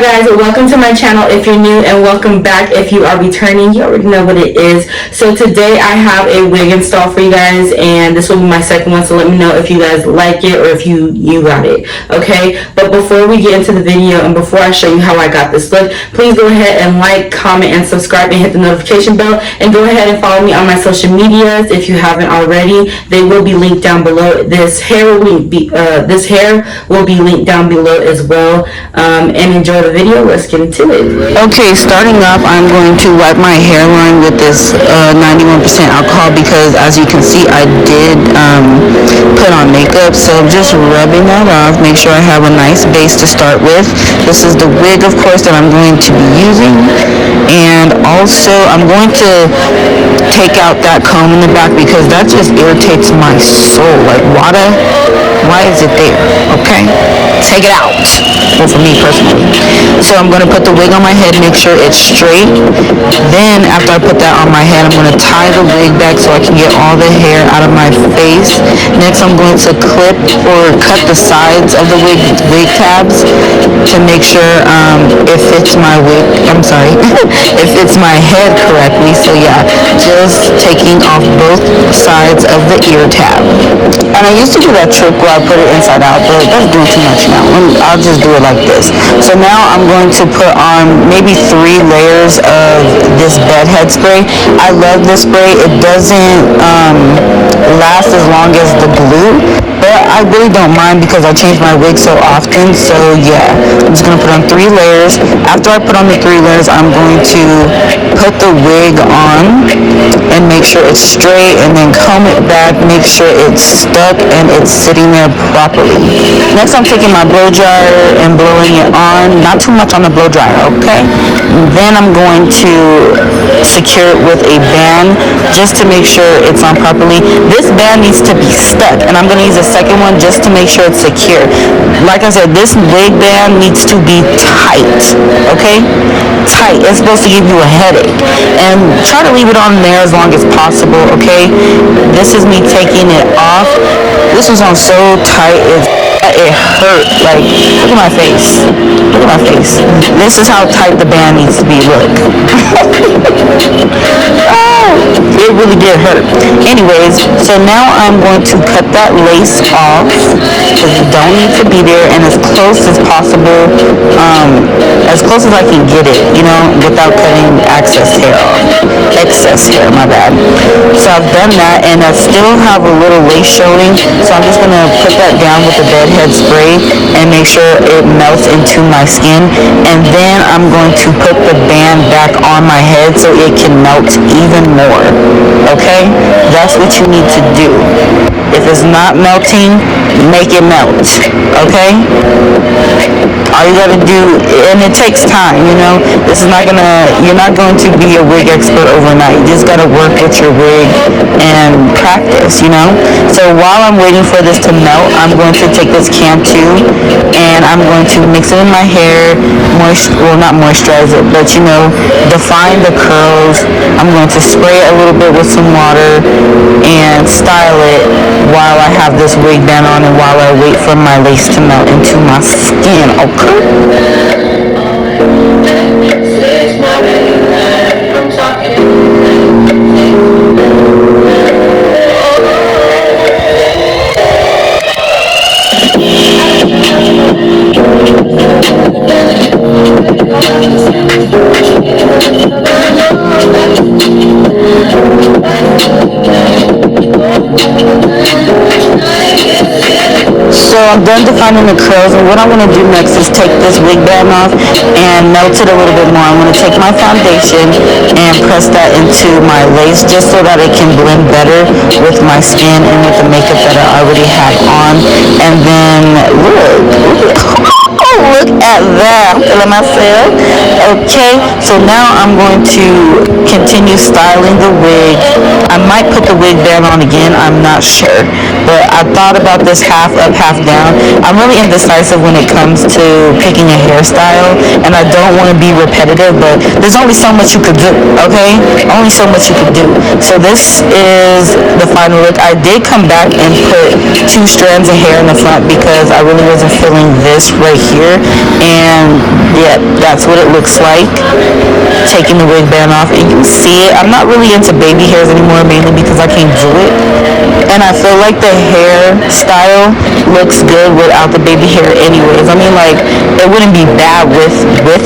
guys, welcome to my channel if you're new, and welcome back if you are returning. You already know what it is. So today I have a wig install for you guys, and this will be my second one, so let me know if you guys like it or if you got it, okay? But before we get into the video and before I show you how I got this look, please go ahead and like, comment, and subscribe and hit the notification bell, and go ahead and follow me on my social medias if you haven't already. They will be linked down below. This hair will be linked down below as well. And enjoy the video. Let's get into it. Okay, starting up, I'm going to wipe my hairline with this 91% alcohol because, as you can see, I did put on makeup, so I'm just rubbing that off. Make sure I have a nice base to start with. This is the wig, of course, that I'm going to be using, and also I'm going to take out that comb in the back because that just irritates my soul. Like, why is it there? Okay, take it out. Well, for me personally. So I'm going to put the wig on my head, make sure it's straight. Then after I put that on my head, I'm going to tie the wig back so I can get all the hair out of my face. Next, I'm going to clip or cut the sides of the wig tabs to make sure it fits my wig. I'm sorry, it fits my head correctly. So yeah, just taking off both sides of the ear tab. And I used to do that trick where I put it inside out, but that's doing too much now. I'll just do it like this. So now I'm going to put on maybe 3 layers of this bedhead spray. I love this spray. It doesn't last as long as the glue, but I really don't mind because I change my wig so often. So yeah, I'm just going to put on 3 layers. After I put on the 3 layers, I'm going to put the wig on and make sure it's straight, and then comb it back, make sure it's stuck and it's sitting there properly. Next, I'm taking my blow dryer and blowing it on, not too much on the blow dryer, okay? Then I'm going to secure it with a band just to make sure it's on properly. This band needs to be stuck, and I'm going to use a second one just to make sure it's secure. Like I said, this wig band needs to be tight, okay? Tight. It's supposed to give you a headache, and try to leave it on there as long as possible, okay? This is me taking it off. This was on so tight, it hurt. Like, look at my face. Look at my face. This is how tight the band needs to be. Look. It really did hurt. Anyways, so now I'm going to cut that lace off because you don't need to be there, and as close as possible, as close as I can get it, you know, without cutting excess hair, my bad. So I've done that, and I still have a little lace showing, so I'm just going to put that down with the bedhead spray and make sure it melts into my skin, and then I'm going to put the band back on my head so it can melt even more. Okay, that's what you need to do. If it's not melting, make it melt. Okay, all you gotta do, and it takes time, you know, you're not going to be a wig expert overnight. You just gotta work with your wig and practice, you know. So while I'm waiting for this to melt, I'm going to take this can too, and I'm going to mix it in my hair, not moisturize it, but you know, define the curls. I'm going to spray it a little bit with some water and style it while I have this wig band on and while I wait for my lace to melt into my skin, okay? So I'm done defining the curls, and what I want to do next is take this wig band off and melt it a little bit more. I'm going to take my foundation and press that into my lace just so that it can blend better with my skin and with the makeup that I already have on. And then look at that. I'm feeling myself. Okay, so now I'm going to continue styling the wig. I might put the wig band on again, I'm not sure, but I thought about this half up, half down. I'm really indecisive when it comes to picking a hairstyle, and I don't want to be repetitive, but there's only so much you could do, okay? Only so much you could do. So this is the final look. I did come back and put 2 strands of hair in the front because I really wasn't feeling this right here, and yeah, that's what it looks like. Taking the wig band off, and you can see it. I'm not really into baby hairs anymore, mainly because I can't do it, and I feel like the hairstyle looks good without the baby hair anyways. I mean, like, it wouldn't be bad with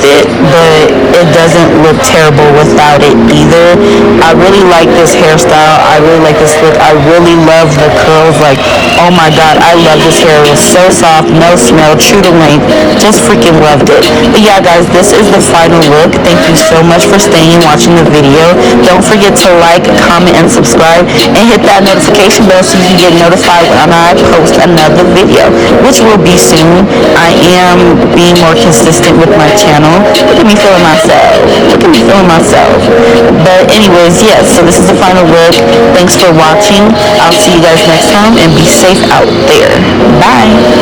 it, but it doesn't look terrible without it either. I really like this hairstyle. I really like this look. I really love the curls. Like, oh my god, I love this hair. It was so soft, no smell, true to length. Just freaking loved it. But yeah, guys, this is the final look. Thank you so much for staying and watching the video. Don't forget to like, comment, and subscribe, and hit that notification bell so you can get notified when I post another video, which will be soon. I am being more consistent with my channel. Look at me feeling myself. Look at me feeling myself. But anyways, yes, so this is the final look. Thanks for watching. I'll see you guys next time, and be safe out there. Bye.